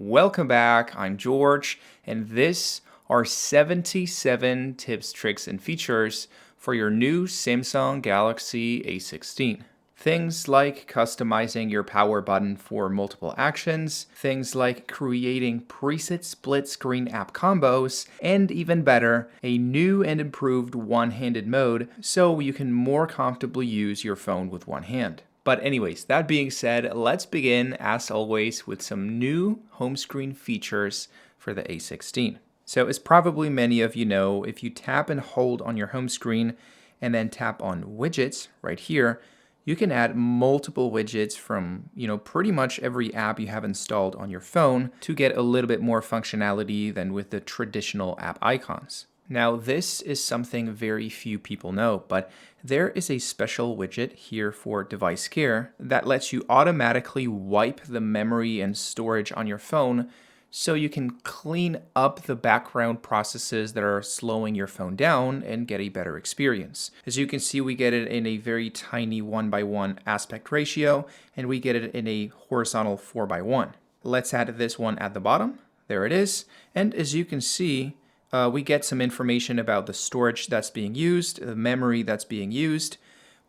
Welcome back. I'm George, and this are 77 tips, tricks, and features for your new Samsung Galaxy A16. Things like customizing your power button for multiple actions, things like creating preset split screen app combos, and even better, a new and improved one-handed mode so you can more comfortably use your phone with one hand. But anyways, that being said, let's begin as always with some new home screen features for the A16. So as probably many of you know, if you tap and hold on your home screen and then tap on widgets right here, you can add multiple widgets from, pretty much every app you have installed on your phone to get a little bit more functionality than with the traditional app icons. Now, this is something very few people know, but there is a special widget here for device care that lets you automatically wipe the memory and storage on your phone so you can clean up the background processes that are slowing your phone down and get a better experience. As you can see, we get it in a very tiny 1:1 aspect ratio, and we get it in a horizontal 4:1. Let's add this one at the bottom. There it is. And as you can see, we get some information about the storage that's being used, the memory that's being used,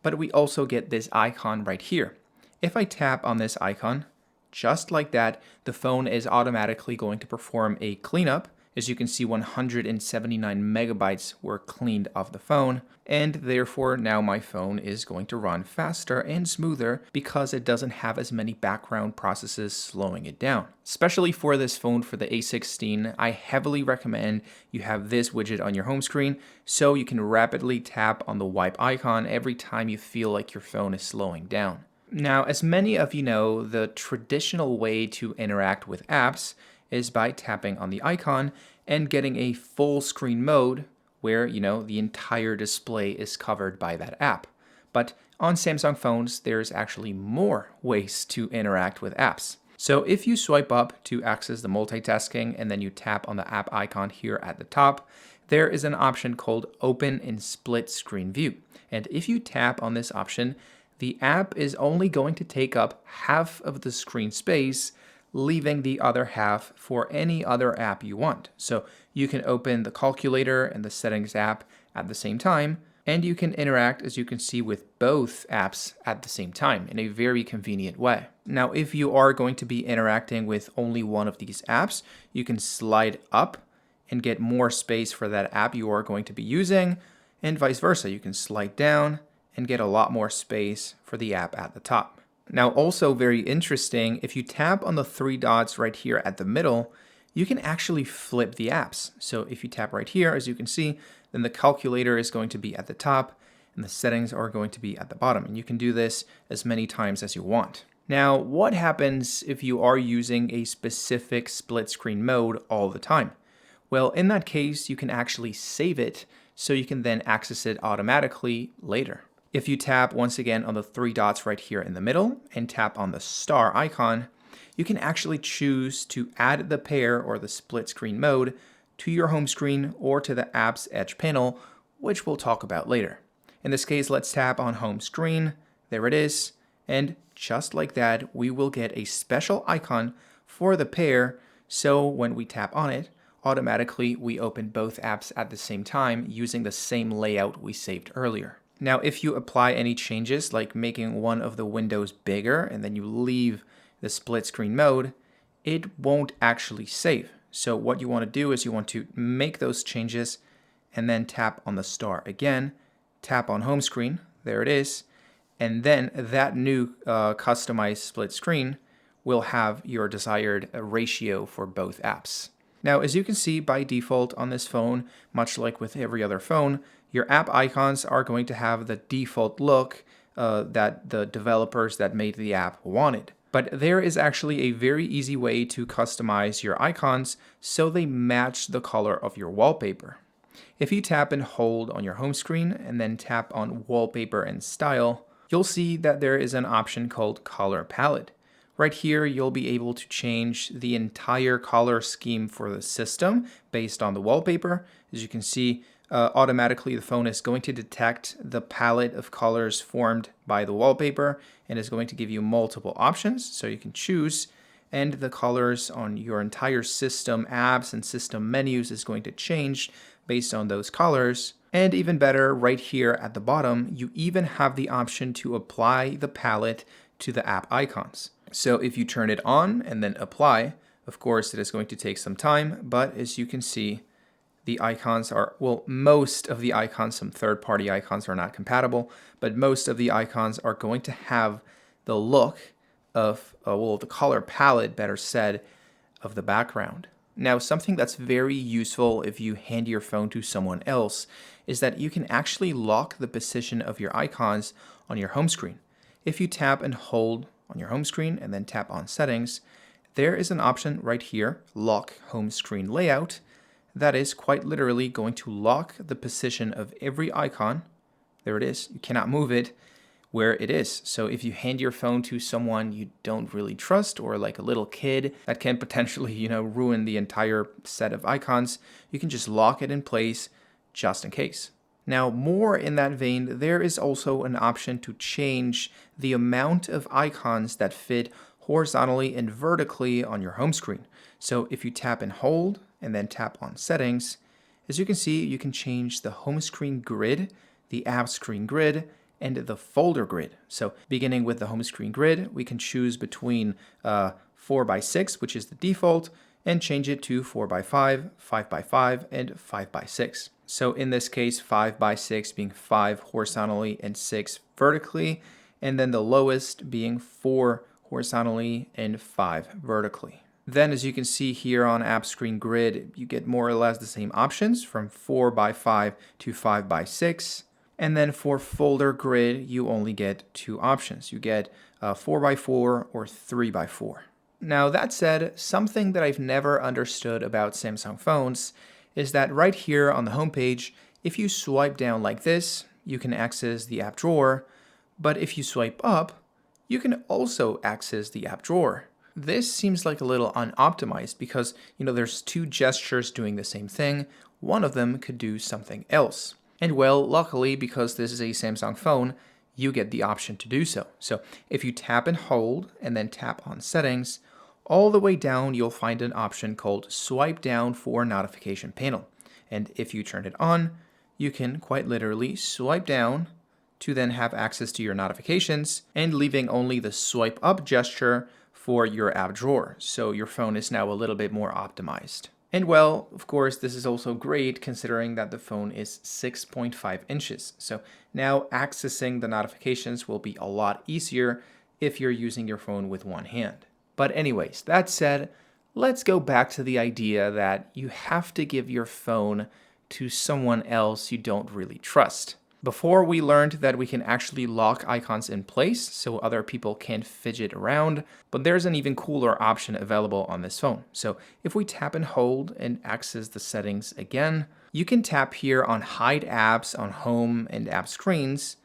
but we also get this icon right here. If I tap on this icon, just like that, the phone is automatically going to perform a cleanup. As you can see, 179 megabytes were cleaned off the phone, and therefore now my phone is going to run faster and smoother because it doesn't have as many background processes slowing it down. Especially for this phone, for the A16, I heavily recommend you have this widget on your home screen so you can rapidly tap on the wipe icon every time you feel like your phone is slowing down. Now, as many of you know, the traditional way to interact with apps is by tapping on the icon and getting a full screen mode where, the entire display is covered by that app. But on Samsung phones, there's actually more ways to interact with apps. So if you swipe up to access the multitasking and then you tap on the app icon here at the top, there is an option called Open in Split Screen View. And if you tap on this option, the app is only going to take up half of the screen space, leaving the other half for any other app you want. So you can open the calculator and the settings app at the same time, and you can interact, as you can see, with both apps at the same time in a very convenient way. Now, if you are going to be interacting with only one of these apps, you can slide up and get more space for that app you are going to be using, and vice versa. You can slide down and get a lot more space for the app at the top. Now, also very interesting, if you tap on the three dots right here at the middle, you can actually flip the apps. So if you tap right here, as you can see, then the calculator is going to be at the top and the settings are going to be at the bottom. And you can do this as many times as you want. Now, what happens if you are using a specific split screen mode all the time? Well, in that case, you can actually save it so you can then access it automatically later. If you tap once again on the three dots right here in the middle and tap on the star icon, you can actually choose to add the pair or the split screen mode to your home screen or to the app's edge panel, which we'll talk about later. In this case, let's tap on home screen. There it is. And just like that, we will get a special icon for the pair. So when we tap on it, automatically we open both apps at the same time using the same layout we saved earlier. Now, if you apply any changes, like making one of the windows bigger and then you leave the split screen mode, it won't actually save. So what you want to do is you want to make those changes and then tap on the star again, tap on home screen, there it is, and then that new customized split screen will have your desired ratio for both apps. Now, as you can see by default on this phone, much like with every other phone, your app icons are going to have the default look that the developers that made the app wanted. But there is actually a very easy way to customize your icons so they match the color of your wallpaper. If you tap and hold on your home screen and then tap on Wallpaper and Style, you'll see that there is an option called Color Palette. Right here, you'll be able to change the entire color scheme for the system based on the wallpaper. As you can see, automatically the phone is going to detect the palette of colors formed by the wallpaper and is going to give you multiple options. So you can choose and the colors on your entire system apps and system menus is going to change based on those colors. And even better, right here at the bottom, you even have the option to apply the palette to the app icons. So if you turn it on and then apply, of course, it is going to take some time, but as you can see, the icons are, well, most of the icons, some third-party icons are not compatible, but most of the icons are going to have the look of, well, the color palette, better said, of the background. Now, something that's very useful if you hand your phone to someone else is that you can actually lock the position of your icons on your home screen. If you tap and hold on your home screen and then tap on settings, there is an option right here, lock home screen layout, that is quite literally going to lock the position of every icon. There it is. You cannot move it where it is. So if you hand your phone to someone you don't really trust, or like a little kid that can potentially, ruin the entire set of icons, you can just lock it in place just in case. Now, more in that vein, there is also an option to change the amount of icons that fit horizontally and vertically on your home screen. So if you tap and hold and then tap on settings, as you can see, you can change the home screen grid, the app screen grid, and the folder grid. So beginning with the home screen grid, we can choose between 4x6, which is the default, and change it to 4x5, 5x5, and 5x6. So in this case, 5x6 being 5 horizontally and 6 vertically, and then the lowest being 4 horizontally and 5 vertically. Then, as you can see here on App Screen Grid, you get more or less the same options from 4x5 to 5x6. And then for Folder Grid, you only get 2 options. You get 4x4 or 3x4. Now, that said, something that I've never understood about Samsung phones is that right here on the homepage, if you swipe down like this, you can access the app drawer. But if you swipe up, you can also access the app drawer. This seems like a little unoptimized because, there's 2 gestures doing the same thing. One of them could do something else. And well, luckily, because this is a Samsung phone, you get the option to do so. So if you tap and hold and then tap on settings, all the way down, you'll find an option called swipe down for notification panel. And if you turn it on, you can quite literally swipe down to then have access to your notifications, and leaving only the swipe up gesture for your app drawer. So your phone is now a little bit more optimized. And well, of course, this is also great considering that the phone is 6.5 inches. So now accessing the notifications will be a lot easier if you're using your phone with one hand. But anyways, that said, let's go back to the idea that you have to give your phone to someone else you don't really trust. Before, we learned that we can actually lock icons in place so other people can't fidget around, but there's an even cooler option available on this phone. So if we tap and hold and access the settings again, you can tap here on Hide Apps on Home and App Screens,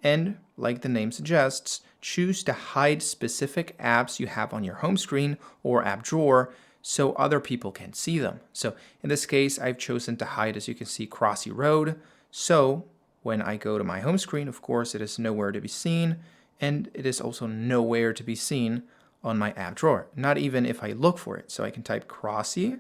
and like the name suggests, choose to hide specific apps you have on your home screen or app drawer so other people can see them. So in this case, I've chosen to hide, as you can see, Crossy Road. So when I go to my home screen, of course, it is nowhere to be seen, and it is also nowhere to be seen on my app drawer, not even if I look for it. So I can type Crossy.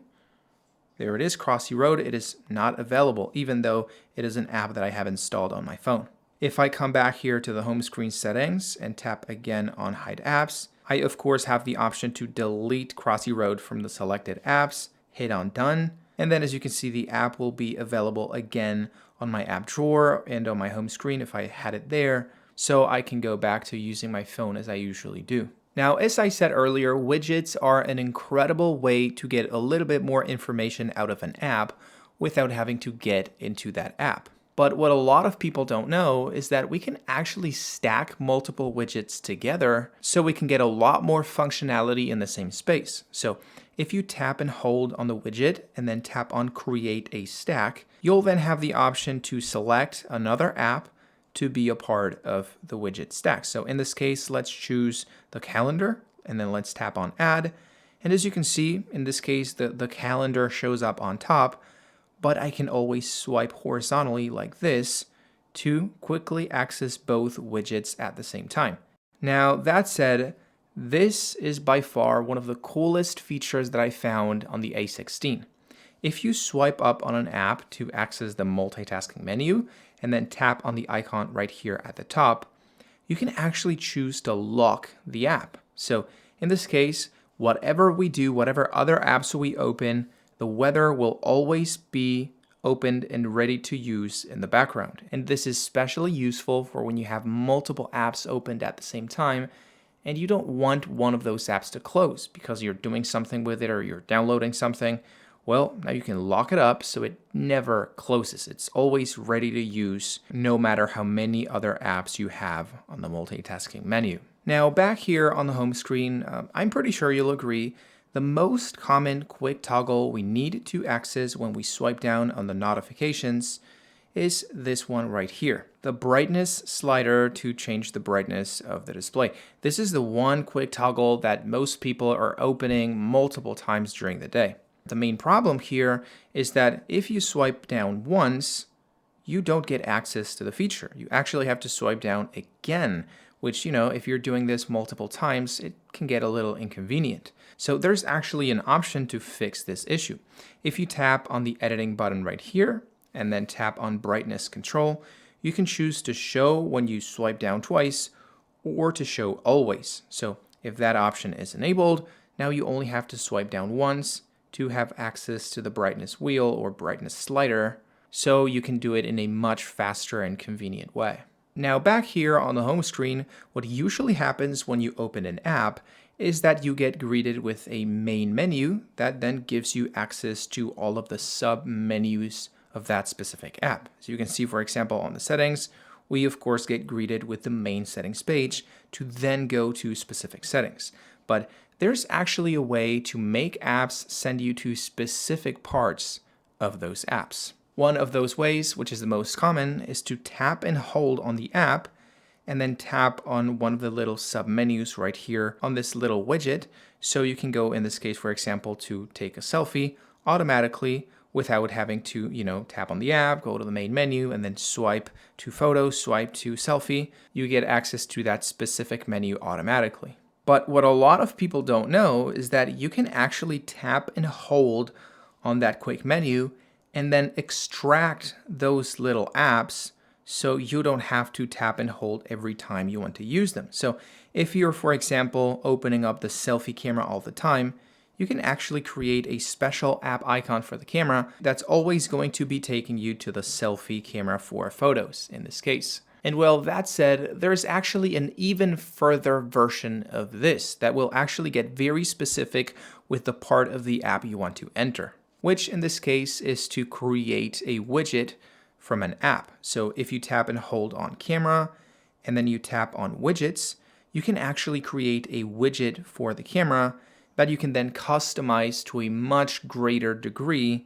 There it is, Crossy Road. It is not available, even though it is an app that I have installed on my phone. If I come back here to the home screen settings and tap again on Hide Apps, I, of course, have the option to delete Crossy Road from the selected apps, hit on Done, and then as you can see, the app will be available again on my app drawer and on my home screen if I had it there, so I can go back to using my phone as I usually do. Now, as I said earlier, widgets are an incredible way to get a little bit more information out of an app without having to get into that app. But what a lot of people don't know is that we can actually stack multiple widgets together so we can get a lot more functionality in the same space. So if you tap and hold on the widget and then tap on Create a Stack, you'll then have the option to select another app to be a part of the widget stack. So in this case, let's choose the calendar and then let's tap on Add. And as you can see, in this case, the calendar shows up on top, but I can always swipe horizontally like this to quickly access both widgets at the same time. Now, that said, This is by far one of the coolest features that I found on the A16. If you swipe up on an app to access the multitasking menu and then tap on the icon right here at the top, you can actually choose to lock the app. So in this case, whatever we do, whatever other apps we open, the weather will always be opened and ready to use in the background. And this is especially useful for when you have multiple apps opened at the same time and you don't want one of those apps to close because you're doing something with it or you're downloading something. Well, now you can lock it up so it never closes. It's always ready to use no matter how many other apps you have on the multitasking menu. Now back here on the home screen, I'm pretty sure you'll agree, the most common quick toggle we need to access when we swipe down on the notifications is this one right here, the brightness slider to change the brightness of the display. This is the one quick toggle that most people are opening multiple times during the day. The main problem here is that if you swipe down once, you don't get access to the feature. You actually have to swipe down again, which, if you're doing this multiple times, it can get a little inconvenient. So there's actually an option to fix this issue. If you tap on the editing button right here, and then tap on brightness control, you can choose to show when you swipe down twice or to show always. So if that option is enabled, now you only have to swipe down once to have access to the brightness wheel or brightness slider, so you can do it in a much faster and convenient way. Now back here on the home screen, what usually happens when you open an app is that you get greeted with a main menu that then gives you access to all of the sub-menus of that specific app. So you can see, for example, on the settings, we of course get greeted with the main settings page to then go to specific settings. But there's actually a way to make apps send you to specific parts of those apps. One of those ways, which is the most common, is to tap and hold on the app and then tap on one of the little sub-menus right here on this little widget. So you can go, in this case, for example, to take a selfie automatically without having to, tap on the app, go to the main menu, and then swipe to photo, swipe to selfie. You get access to that specific menu automatically. But what a lot of people don't know is that you can actually tap and hold on that quick menu and then extract those little apps so you don't have to tap and hold every time you want to use them. So if you're, for example, opening up the selfie camera all the time, you can actually create a special app icon for the camera that's always going to be taking you to the selfie camera for photos in this case. And well, that said, there's actually an even further version of this that will actually get very specific with the part of the app you want to enter, which in this case is to create a widget from an app. So if you tap and hold on camera and then you tap on widgets, you can actually create a widget for the camera that you can then customize to a much greater degree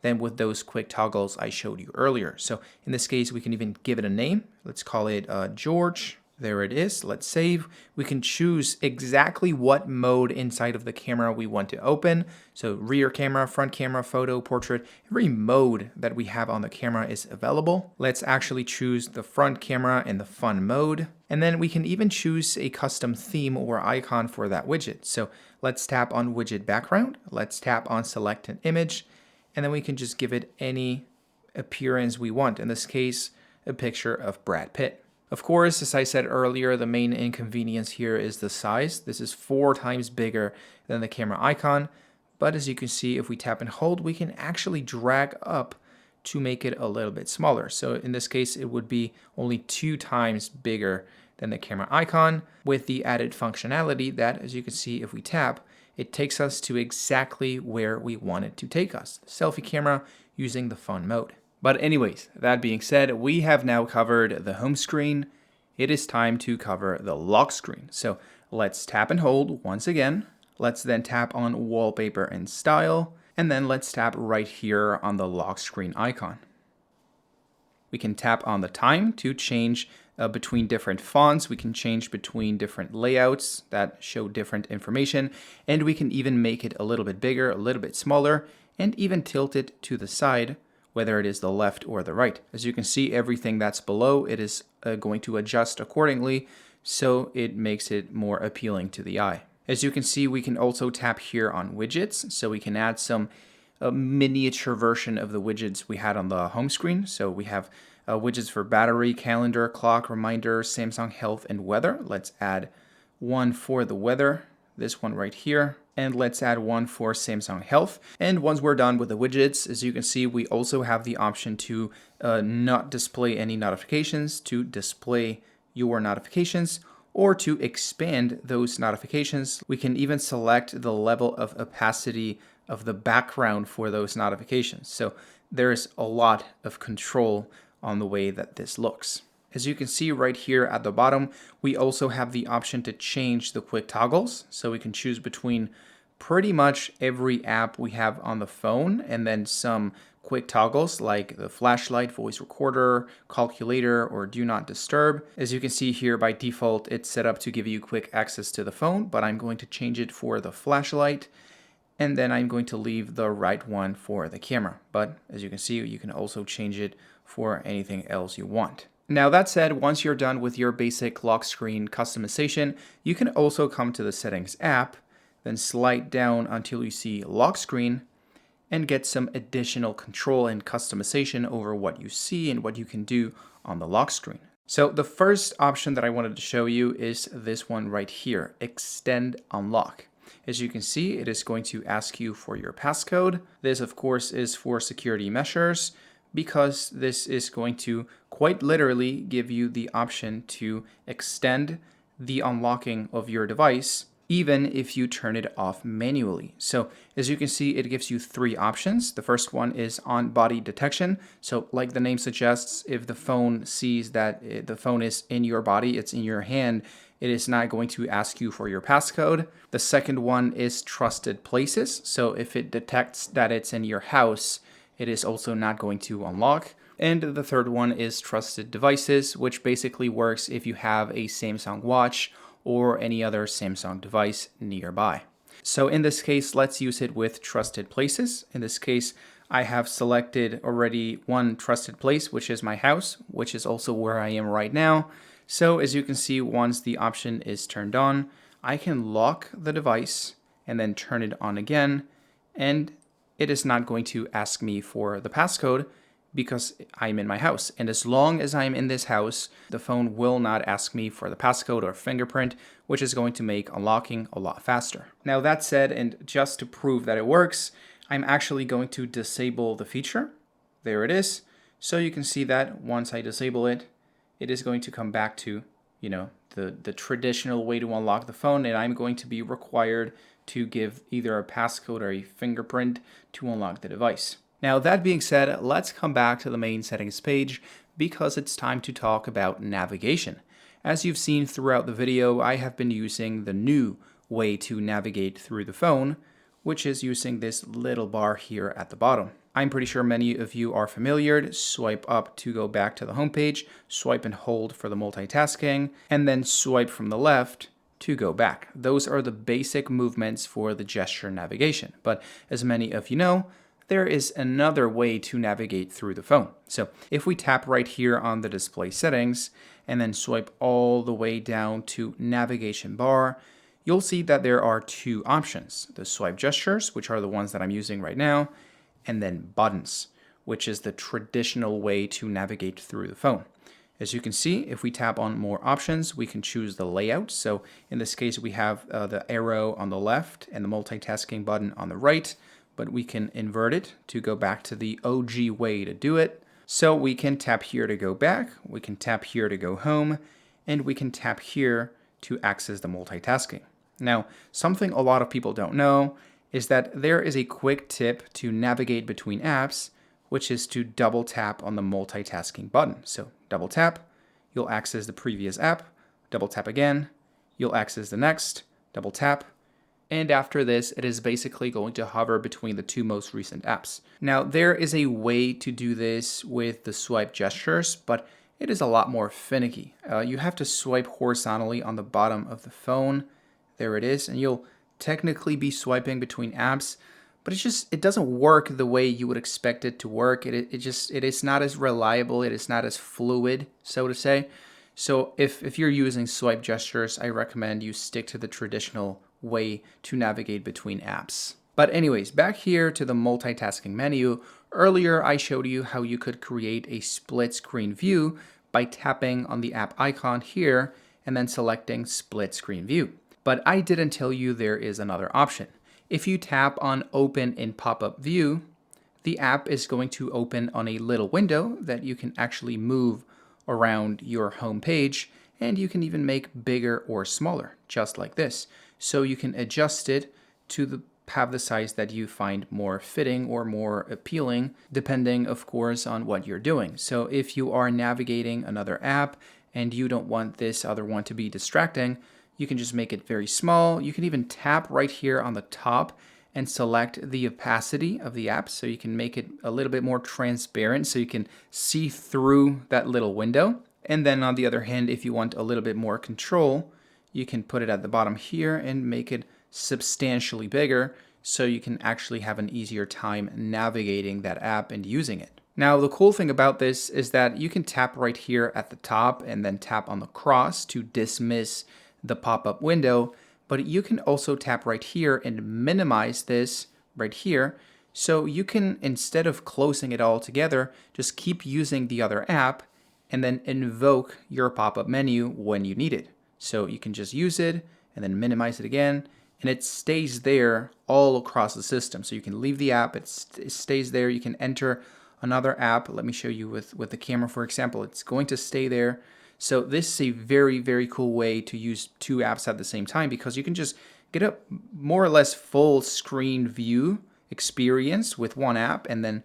than with those quick toggles I showed you earlier. So in this case, we can even give it a name. Let's call it George. There it is. Let's save. We can choose exactly what mode inside of the camera we want to open. So rear camera, front camera, photo, portrait, every mode that we have on the camera is available. Let's actually choose the front camera in the fun mode. And then we can even choose a custom theme or icon for that widget. So let's tap on widget background. Let's tap on select an image. And then we can just give it any appearance we want. In this case, a picture of Brad Pitt. Of course, as I said earlier, the main inconvenience here is the size. This is 4 times bigger than the camera icon. But as you can see, if we tap and hold, we can actually drag up to make it a little bit smaller. So in this case, it would be only 2 times bigger than the camera icon, with the added functionality that, as you can see, if we tap, it takes us to exactly where we want it to take us, the selfie camera using the fun mode. But anyways, that being said, we have now covered the home screen. It is time to cover the lock screen. So let's tap and hold once again. Let's then tap on wallpaper and style, and then let's tap right here on the lock screen icon. We can tap on the time to change between different fonts. We can change between different layouts that show different information, and we can even make it a little bit bigger, a little bit smaller, and even tilt it to the side, whether it is the left or the right. As you can see, everything that's below, it is going to adjust accordingly so it makes it more appealing to the eye. As you can see, we can also tap here on widgets, so we can add some miniature version of the widgets we had on the home screen. So we have widgets for battery, calendar, clock, reminder, Samsung Health, and weather. Let's add one for the weather, this one right here, and let's add one for Samsung Health. And once we're done with the widgets, as you can see, we also have the option to not display any notifications, to display your notifications, or to expand those notifications. We can even select the level of opacity of the background for those notifications. So there's a lot of control on the way that this looks. As you can see right here at the bottom, we also have the option to change the quick toggles. So we can choose between pretty much every app we have on the phone and then some quick toggles like the flashlight, voice recorder, calculator, or do not disturb. As you can see here, by default, it's set up to give you quick access to the phone, but I'm going to change it for the flashlight. And then I'm going to leave the right one for the camera. But as you can see, you can also change it for anything else you want. Now that said, once you're done with your basic lock screen customization, you can also come to the Settings app, then slide down until you see Lock Screen, and get some additional control and customization over what you see and what you can do on the lock screen. So the first option that I wanted to show you is this one right here, Extend Unlock. As you can see, it is going to ask you for your passcode. This, of course, is for security measures, because this is going to quite literally give you the option to extend the unlocking of your device, even if you turn it off manually. So as you can see, it gives you three options. The first one is on body detection. So like the name suggests, if the phone sees that the phone is in your body, it's in your hand, it is not going to ask you for your passcode. The second one is trusted places. So if it detects that it's in your house, it is also not going to unlock. And the third one is trusted devices, which basically works if you have a Samsung Watch or any other Samsung device nearby. So in this case, let's use it with trusted places. In this case, I have selected already one trusted place, which is my house, which is also where I am right now. So as you can see, once the option is turned on, I can lock the device and then turn it on again, and it is not going to ask me for the passcode because I'm in my house. And as long as I'm in this house, the phone will not ask me for the passcode or fingerprint, which is going to make unlocking a lot faster. Now that said, and just to prove that it works, I'm actually going to disable the feature. There it is. So you can see that once I disable it, it is going to come back to, the traditional way to unlock the phone, and I'm going to be required to give either a passcode or a fingerprint to unlock the device. Now that being said, let's come back to the main settings page because it's time to talk about navigation. As you've seen throughout the video, I have been using the new way to navigate through the phone, which is using this little bar here at the bottom. I'm pretty sure many of you are familiar. Swipe up to go back to the home page, swipe and hold for the multitasking, and then swipe from the left to go back. Those are the basic movements for the gesture navigation. But as many of you know, there is another way to navigate through the phone. So if we tap right here on the display settings and then swipe all the way down to navigation bar, you'll see that there are two options: the swipe gestures, which are the ones that I'm using right now, and then buttons, which is the traditional way to navigate through the phone. As you can see, if we tap on more options, we can choose the layout. So in this case, we have the arrow on the left and the multitasking button on the right, but we can invert it to go back to the OG way to do it. So we can tap here to go back, we can tap here to go home, and we can tap here to access the multitasking. Now, something a lot of people don't know is that there is a quick tip to navigate between apps, which is to double tap on the multitasking button. So double tap, you'll access the previous app, double tap again, you'll access the next, double tap, and after this, it is basically going to hover between the two most recent apps. Now, there is a way to do this with the swipe gestures, but it is a lot more finicky. You have to swipe horizontally on the bottom of the phone. There it is, and you'll technically be swiping between apps, but it doesn't work the way you would expect it to work. It is not as reliable, it is not as fluid, so to say. So if you're using swipe gestures, I recommend you stick to the traditional way to navigate between apps. But anyways, back here to the multitasking menu, earlier I showed you how you could create a split screen view by tapping on the app icon here and then selecting split screen view. But I didn't tell you there is another option. If you tap on open in pop-up view, the app is going to open on a little window that you can actually move around your home page, and you can even make bigger or smaller, just like this. So you can adjust it to have the size that you find more fitting or more appealing, depending, of course, on what you're doing. So if you are navigating another app and you don't want this other one to be distracting, you can just make it very small. You can even tap right here on the top and select the opacity of the app, so you can make it a little bit more transparent so you can see through that little window. And then on the other hand, if you want a little bit more control, you can put it at the bottom here and make it substantially bigger so you can actually have an easier time navigating that app and using it. Now, the cool thing about this is that you can tap right here at the top and then tap on the cross to dismiss the pop-up window, but you can also tap right here and minimize this right here. So you can, instead of closing it all together, just keep using the other app and then invoke your pop-up menu when you need it. So you can just use it and then minimize it again, and it stays there all across the system. So you can leave the app, it stays there. You can enter another app. Let me show you with the camera, for example. It's going to stay there. So this is a very, very cool way to use two apps at the same time, because you can just get a more or less full screen view experience with one app, and then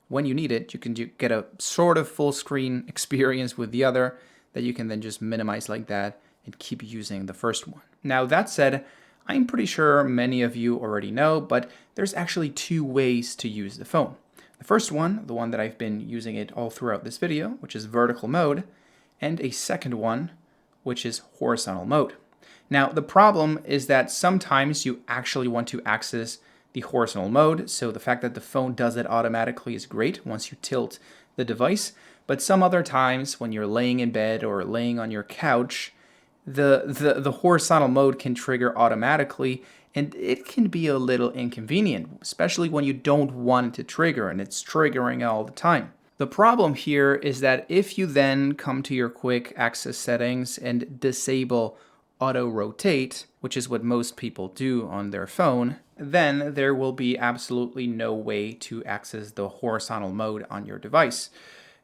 when you need it, you can get a sort of full screen experience with the other that you can then just minimize like that and keep using the first one. Now, that said, I'm pretty sure many of you already know, but there's actually two ways to use the phone. The first one, the one that I've been using it all throughout this video, which is vertical mode, and a second one, which is horizontal mode. Now, the problem is that sometimes you actually want to access the horizontal mode, so the fact that the phone does it automatically is great once you tilt the device, but some other times when you're laying in bed or laying on your couch, the horizontal mode can trigger automatically, and it can be a little inconvenient, especially when you don't want it to trigger and it's triggering all the time. The problem here is that if you then come to your quick access settings and disable auto rotate, which is what most people do on their phone, then there will be absolutely no way to access the horizontal mode on your device,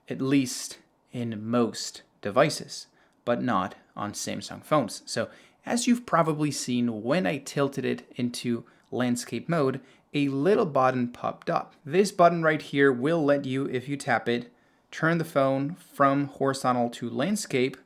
at least in most devices, but not on Samsung phones. So as you've probably seen, when I tilted it into landscape mode, a little button popped up. This button right here will let you, if you tap it, turn the phone from horizontal to landscape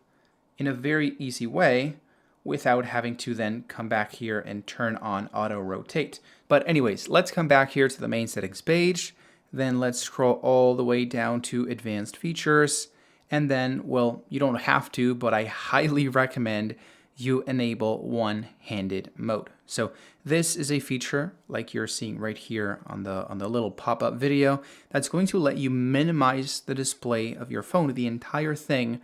in a very easy way without having to then come back here and turn on auto rotate. But anyways, let's come back here to the main settings page. Then let's scroll all the way down to advanced features. And then, well, you don't have to, but I highly recommend you enable one-handed mode. So this is a feature like you're seeing right here on the little pop-up video that's going to let you minimize the display of your phone, the entire thing,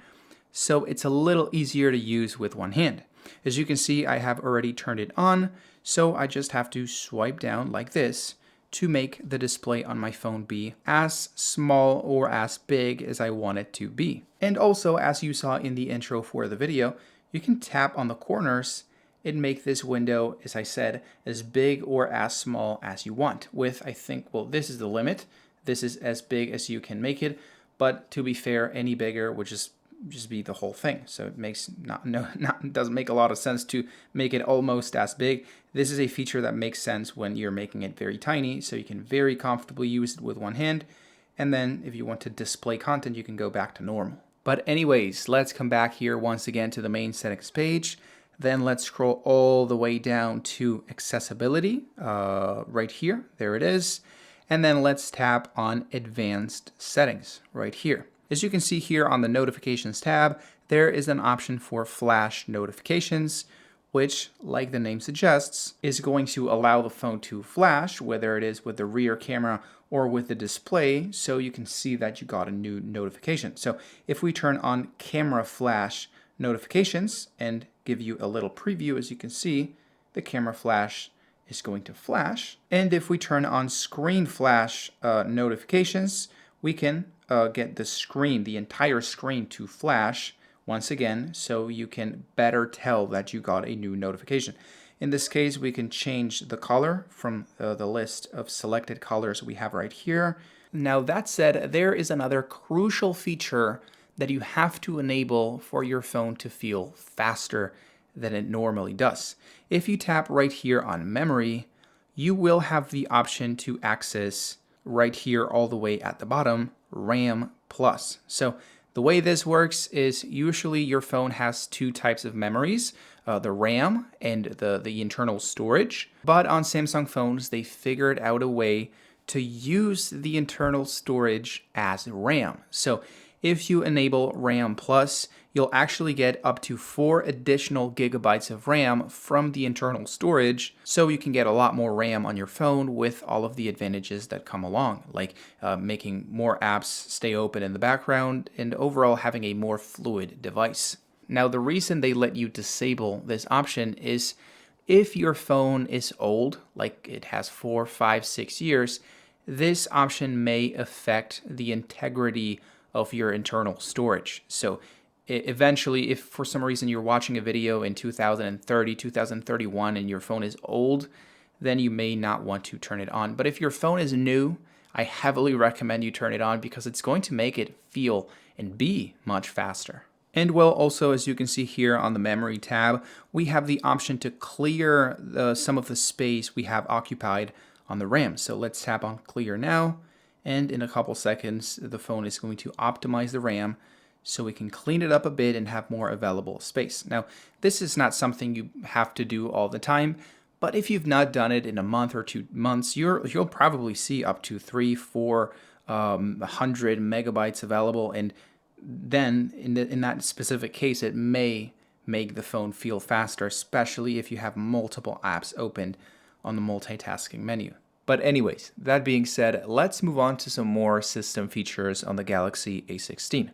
so it's a little easier to use with one hand. As you can see, I have already turned it on, so I just have to swipe down like this to make the display on my phone be as small or as big as I want it to be. And also, as you saw in the intro for the video, you can tap on the corners and make this window, as I said, as big or as small as you want. With, I think, well, this is the limit. This is as big as you can make it, but to be fair, any bigger would just be the whole thing. So it makes doesn't make a lot of sense to make it almost as big. This is a feature that makes sense when you're making it very tiny, so you can very comfortably use it with one hand. And then if you want to display content, you can go back to normal. But anyways, let's come back here once again to the main settings page. Then let's scroll all the way down to accessibility right here. There it is. And then let's tap on advanced settings right here. As you can see here on the notifications tab, there is an option for flash notifications, which, like the name suggests, is going to allow the phone to flash, whether it is with the rear camera or with the display, so you can see that you got a new notification. So if we turn on camera flash notifications and give you a little preview. As you can see, the camera flash is going to flash. And if we turn on screen flash notifications, we can get the screen, the entire screen to flash once again, so you can better tell that you got a new notification. In this case, we can change the color from the list of selected colors we have right here. Now that said, there is another crucial feature that you have to enable for your phone to feel faster than it normally does. If you tap right here on memory, you will have the option to access right here all the way at the bottom, RAM Plus. So the way this works is usually your phone has two types of memories, the RAM and the internal storage. But on Samsung phones, they figured out a way to use the internal storage as RAM. So if you enable RAM Plus, you'll actually get up to 4 additional gigabytes of RAM from the internal storage, so you can get a lot more RAM on your phone with all of the advantages that come along, like making more apps stay open in the background and overall having a more fluid device. Now, the reason they let you disable this option is if your phone is old, like it has 4, 5, 6 years, this option may affect the integrity of your internal storage. So eventually, if for some reason you're watching a video in 2030, 2031, and your phone is old, then you may not want to turn it on. But if your phone is new, I heavily recommend you turn it on because it's going to make it feel and be much faster. And well, also, as you can see here on the memory tab, we have the option to clear some of the space we have occupied on the RAM. So let's tap on clear now. And in a couple seconds, the phone is going to optimize the RAM so we can clean it up a bit and have more available space. Now, this is not something you have to do all the time, but if you've not done it in a month or 2 months, you'll probably see up to 300-400 megabytes available. And then in that specific case, it may make the phone feel faster, especially if you have multiple apps opened on the multitasking menu. But anyways, that being said, let's move on to some more system features on the Galaxy A16.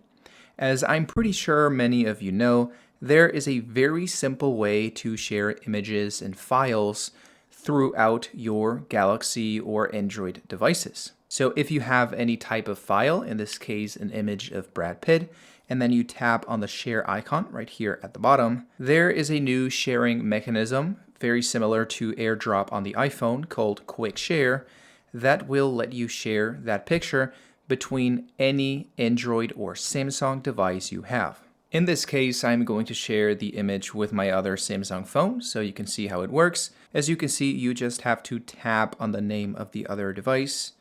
As I'm pretty sure many of you know, there is a very simple way to share images and files throughout your Galaxy or Android devices. So if you have any type of file, in this case an image of Brad Pitt, and then you tap on the share icon right here at the bottom, there is a new sharing mechanism very similar to AirDrop on the iPhone called Quick Share that will let you share that picture between any Android or Samsung device you have. In this case, I'm going to share the image with my other Samsung phone so you can see how it works. As you can see, you just have to tap on the name of the other device,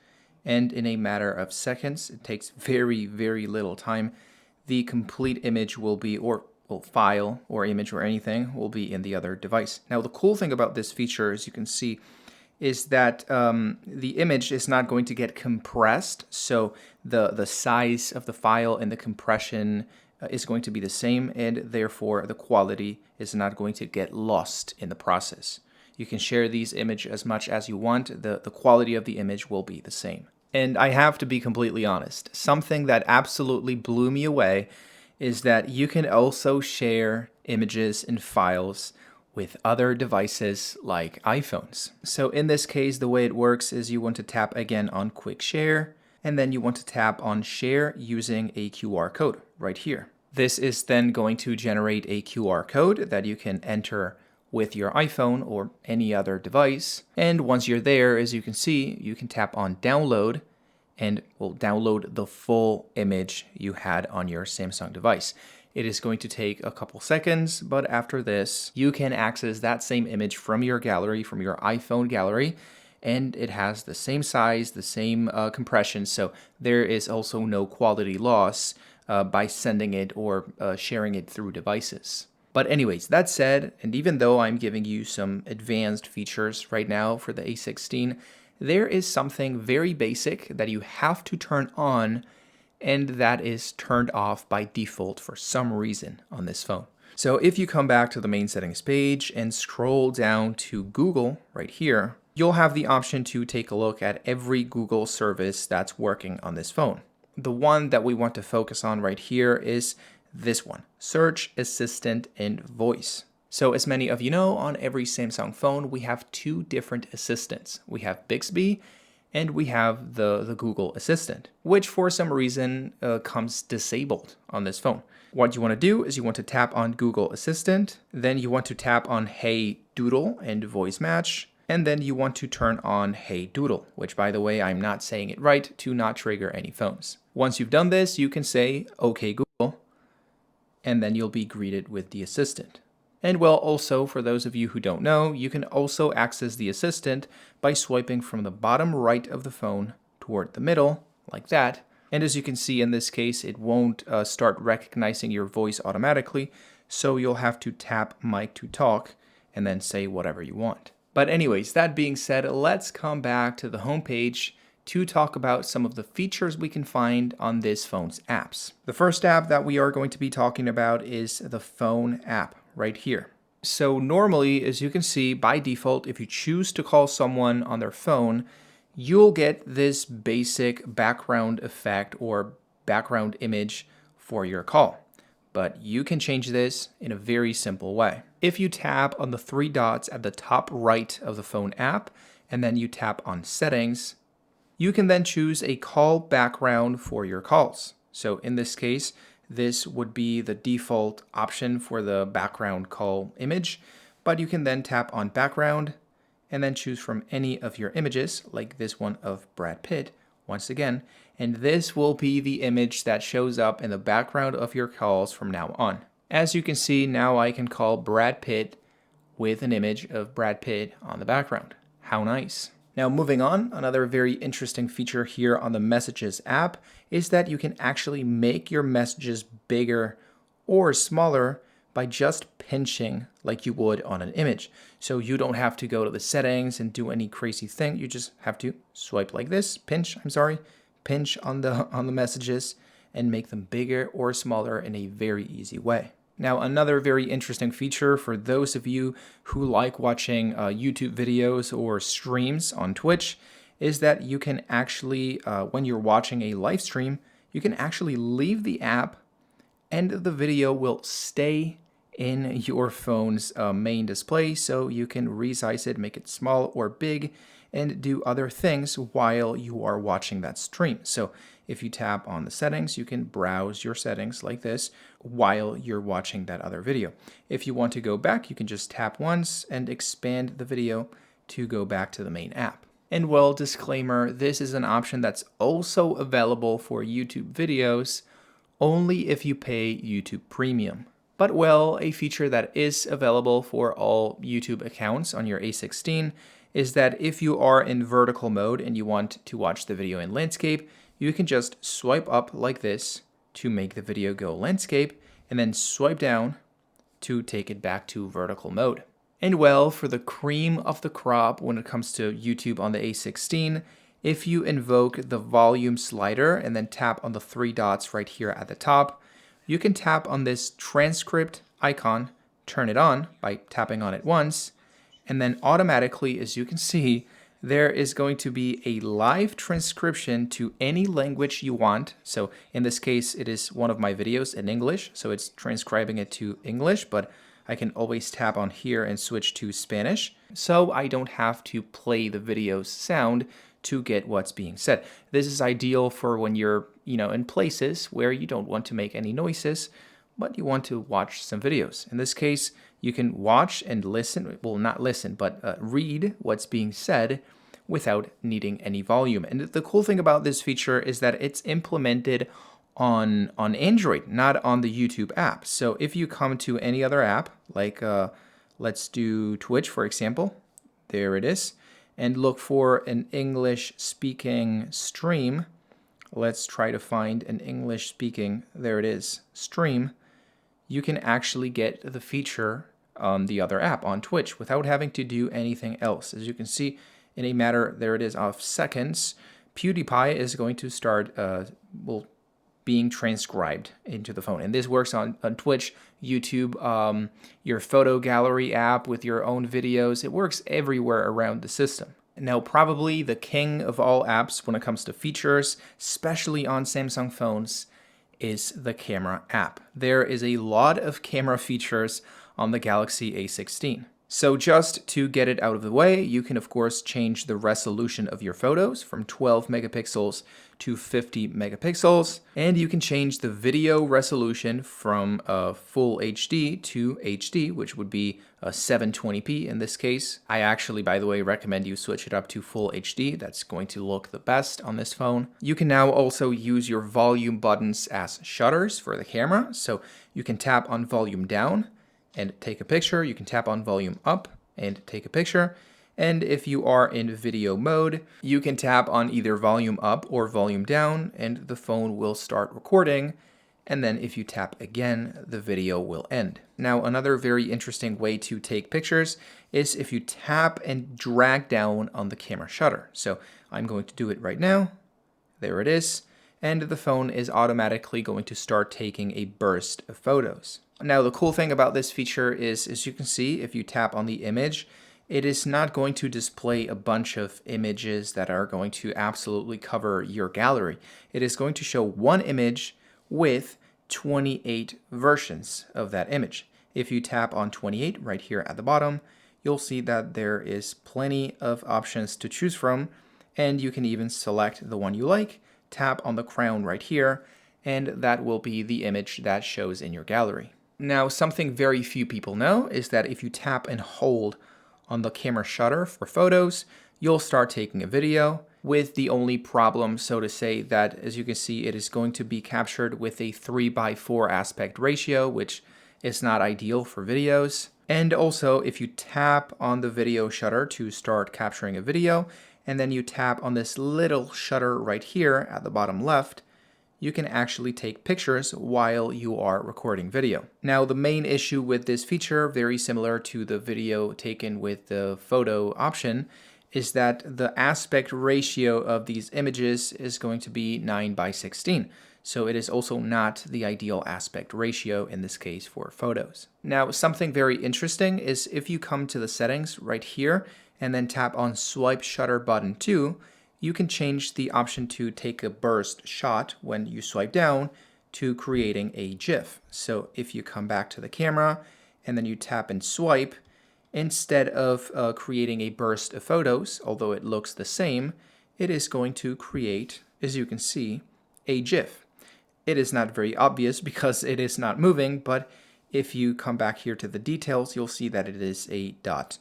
and in a matter of seconds, it takes very, very little time, the complete image will be, or file or image or anything will be in the other device. Now, the cool thing about this feature, as you can see, is that the image is not going to get compressed. So the size of the file and the compression is going to be the same, and therefore the quality is not going to get lost in the process. You can share these images as much as you want. The quality of the image will be the same. And I have to be completely honest, something that absolutely blew me away is that you can also share images and files with other devices like iPhones. So in this case, the way it works is you want to tap again on Quick Share, and then you want to tap on Share using a QR code right here. This is then going to generate a QR code that you can enter with your iPhone or any other device. And once you're there, as you can see, you can tap on Download, and will download the full image you had on your Samsung device. It is going to take a couple seconds, but after this, you can access that same image from your gallery, from your iPhone gallery, and it has the same size, the same compression, so there is also no quality loss by sending it or sharing it through devices. But anyways, that said, and even though I'm giving you some advanced features right now for the A16, there is something very basic that you have to turn on, and that is turned off by default for some reason on this phone. So if you come back to the main settings page and scroll down to Google right here, you'll have the option to take a look at every Google service that's working on this phone. The one that we want to focus on right here is this one, Search Assistant and Voice. So as many of you know, on every Samsung phone, we have two different assistants. We have Bixby and we have the Google Assistant, which for some reason comes disabled on this phone. What you want to do is you want to tap on Google Assistant, then you want to tap on Hey Doodle and Voice Match, and then you want to turn on Hey Doodle, which by the way, I'm not saying it right to not trigger any phones. Once you've done this, you can say OK Google, and then you'll be greeted with the assistant. And well, also, for those of you who don't know, you can also access the assistant by swiping from the bottom right of the phone toward the middle, like that. And as you can see in this case, it won't start recognizing your voice automatically, so you'll have to tap Mic to Talk and then say whatever you want. But anyways, that being said, let's come back to the home page to talk about some of the features we can find on this phone's apps. The first app that we are going to be talking about is the Phone app right here. So normally, as you can see, by default, if you choose to call someone on their phone, you'll get this basic background effect or background image for your call. But you can change this in a very simple way. If you tap on the three dots at the top right of the Phone app, and then you tap on Settings, you can then choose a call background for your calls. So in this case, this would be the default option for the background call image, but you can then tap on background and then choose from any of your images, like this one of Brad Pitt, once again, and this will be the image that shows up in the background of your calls from now on. As you can see, now I can call Brad Pitt with an image of Brad Pitt on the background. How nice. Now moving on, another very interesting feature here on the Messages app is that you can actually make your messages bigger or smaller by just pinching like you would on an image. So you don't have to go to the settings and do any crazy thing. You just have to swipe like this, pinch on the messages and make them bigger or smaller in a very easy way. Now, another very interesting feature for those of you who like watching YouTube videos or streams on Twitch is that you can actually, when you're watching a live stream, you can actually leave the app and the video will stay in your phone's main display, so you can resize it, make it small or big, and do other things while you are watching that stream. So if you tap on the settings, you can browse your settings like this while you're watching that other video. If you want to go back, you can just tap once and expand the video to go back to the main app. And well, disclaimer, this is an option that's also available for YouTube videos, only if you pay YouTube Premium. But well, a feature that is available for all YouTube accounts on your A16 is that if you are in vertical mode and you want to watch the video in landscape, you can just swipe up like this to make the video go landscape, and then swipe down to take it back to vertical mode. And well, for the cream of the crop when it comes to YouTube on the A16, if you invoke the volume slider and then tap on the three dots right here at the top, you can tap on this transcript icon, turn it on by tapping on it once, and then automatically, as you can see, there is going to be a live transcription to any language you want. So in this case, it is one of my videos in English, so it's transcribing it to English, but I can always tap on here and switch to Spanish, so I don't have to play the video's sound to get what's being said. This is ideal for when you're, in places where you don't want to make any noises, but you want to watch some videos. In this case, you can watch and listen, well, not listen, but read what's being said without needing any volume. And the cool thing about this feature is that it's implemented on Android, not on the YouTube app. So if you come to any other app, like let's do Twitch, for example, there it is, and look for an English-speaking stream. Let's try to find an English-speaking, there it is, stream. You can actually get the feature on the other app, on Twitch, without having to do anything else. As you can see, in a matter, there it is, of seconds, PewDiePie is going to start being transcribed into the phone. And this works on Twitch, YouTube, your photo gallery app with your own videos. It works everywhere around the system. Now, probably the king of all apps when it comes to features, especially on Samsung phones, is the camera app. There is a lot of camera features on the Galaxy A16. So just to get it out of the way, you can of course change the resolution of your photos from 12 megapixels to 50 megapixels. And you can change the video resolution from full HD to HD, which would be a 720p in this case. I actually, by the way, recommend you switch it up to full HD. That's going to look the best on this phone. You can now also use your volume buttons as shutters for the camera. So you can tap on volume down and take a picture. You can tap on volume up and take a picture. And if you are in video mode, you can tap on either volume up or volume down and the phone will start recording. And then if you tap again, the video will end. Now, another very interesting way to take pictures is if you tap and drag down on the camera shutter. So I'm going to do it right now. There it is. And the phone is automatically going to start taking a burst of photos. Now, the cool thing about this feature is, as you can see, if you tap on the image, it is not going to display a bunch of images that are going to absolutely cover your gallery. It is going to show one image with 28 versions of that image. If you tap on 28 right here at the bottom, you'll see that there is plenty of options to choose from, and you can even select the one you like, tap on the crown right here, and that will be the image that shows in your gallery. Now, something very few people know is that if you tap and hold on the camera shutter for photos, you'll start taking a video, with the only problem, so to say, that as you can see, it is going to be captured with a 3:4 aspect ratio, which is not ideal for videos. And also, if you tap on the video shutter to start capturing a video, and then you tap on this little shutter right here at the bottom left, you can actually take pictures while you are recording video. Now, the main issue with this feature, very similar to the video taken with the photo option, is that the aspect ratio of these images is going to be 9:16. So it is also not the ideal aspect ratio in this case for photos. Now, something very interesting is if you come to the settings right here and then tap on swipe shutter button 2, you can change the option to take a burst shot when you swipe down to creating a GIF. So if you come back to the camera and then you tap and swipe, instead of creating a burst of photos, although it looks the same, it is going to create, as you can see, a GIF. It is not very obvious because it is not moving, but if you come back here to the details, you'll see that it is a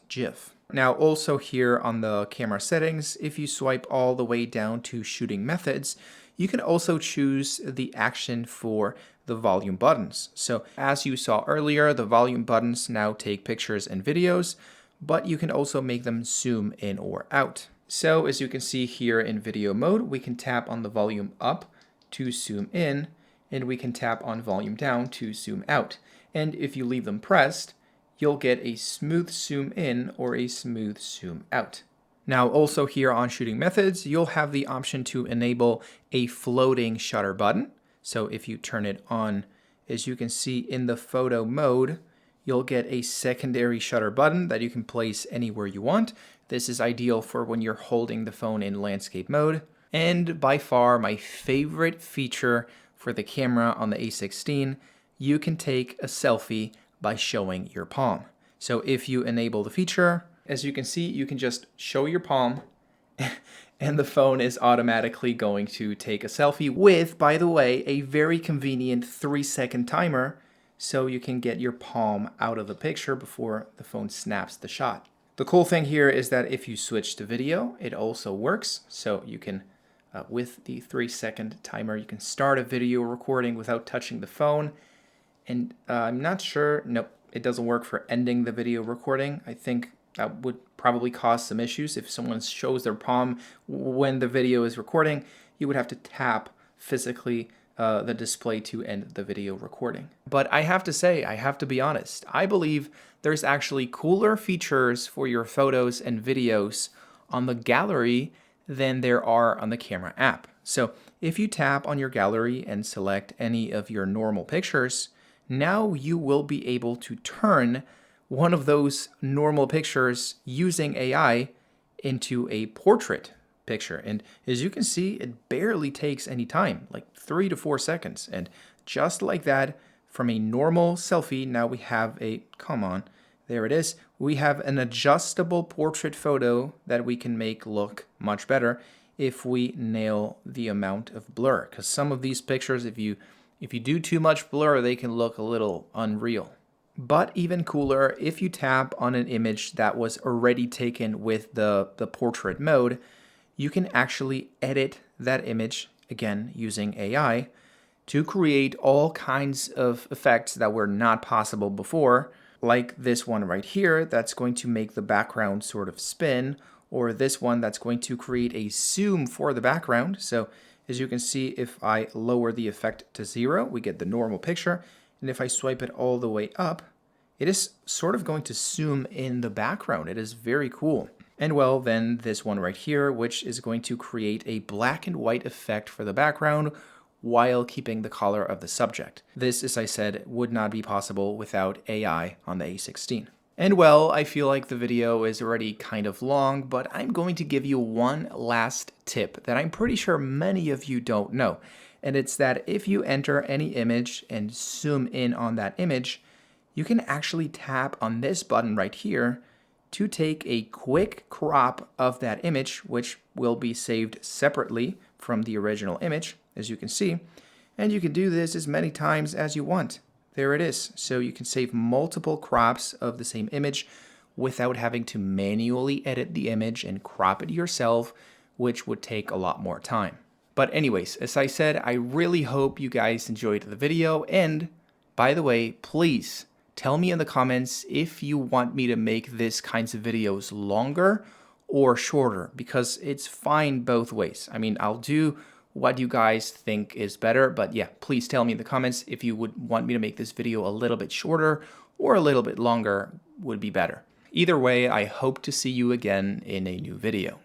.gif. Now, also here on the camera settings, if you swipe all the way down to shooting methods, you can also choose the action for the volume buttons. So as you saw earlier, the volume buttons now take pictures and videos, but you can also make them zoom in or out. So as you can see here in video mode, we can tap on the volume up to zoom in, and we can tap on volume down to zoom out. And if you leave them pressed, you'll get a smooth zoom in or a smooth zoom out. Now, also here on shooting methods, you'll have the option to enable a floating shutter button. So if you turn it on, as you can see in the photo mode, you'll get a secondary shutter button that you can place anywhere you want. This is ideal for when you're holding the phone in landscape mode. And by far my favorite feature for the camera on the A16, you can take a selfie by showing your palm. So if you enable the feature, as you can see, you can just show your palm and the phone is automatically going to take a selfie with, by the way, a very convenient 3-second timer so you can get your palm out of the picture before the phone snaps the shot. The cool thing here is that if you switch to video, it also works. So you can, with the 3-second timer, you can start a video recording without touching the phone. And I'm not sure, nope, it doesn't work for ending the video recording. I think that would probably cause some issues. If someone shows their palm when the video is recording, you would have to tap physically the display to end the video recording. But I have to say, I have to be honest, I believe there's actually cooler features for your photos and videos on the gallery than there are on the camera app. So if you tap on your gallery and select any of your normal pictures, now you will be able to turn one of those normal pictures using AI into a portrait picture. And as you can see, it barely takes any time, like 3 to 4 seconds. And just like that, from a normal selfie, now we have come on, there it is. We have an adjustable portrait photo that we can make look much better if we nail the amount of blur. Because some of these pictures, if you do too much blur, they can look a little unreal. But even cooler, if you tap on an image that was already taken with the portrait mode, you can actually edit that image, again, using AI, to create all kinds of effects that were not possible before, like this one right here that's going to make the background sort of spin, or this one that's going to create a zoom for the background. So as you can see, if I lower the effect to 0, we get the normal picture. And if I swipe it all the way up, it is sort of going to zoom in the background. It is very cool. And well, then this one right here, which is going to create a black and white effect for the background while keeping the color of the subject. This, as I said, would not be possible without AI on the A16. And well, I feel like the video is already kind of long, but I'm going to give you one last tip that I'm pretty sure many of you don't know. And it's that if you enter any image and zoom in on that image, you can actually tap on this button right here to take a quick crop of that image, which will be saved separately from the original image, as you can see. And you can do this as many times as you want. There it is. So you can save multiple crops of the same image without having to manually edit the image and crop it yourself, which would take a lot more time. But anyways, as I said, I really hope you guys enjoyed the video. And by the way, please tell me in the comments if you want me to make this kinds of videos longer or shorter, because it's fine both ways. I mean, I'll do what you guys think is better, but yeah, please tell me in the comments if you would want me to make this video a little bit shorter or a little bit longer would be better. Either way, I hope to see you again in a new video.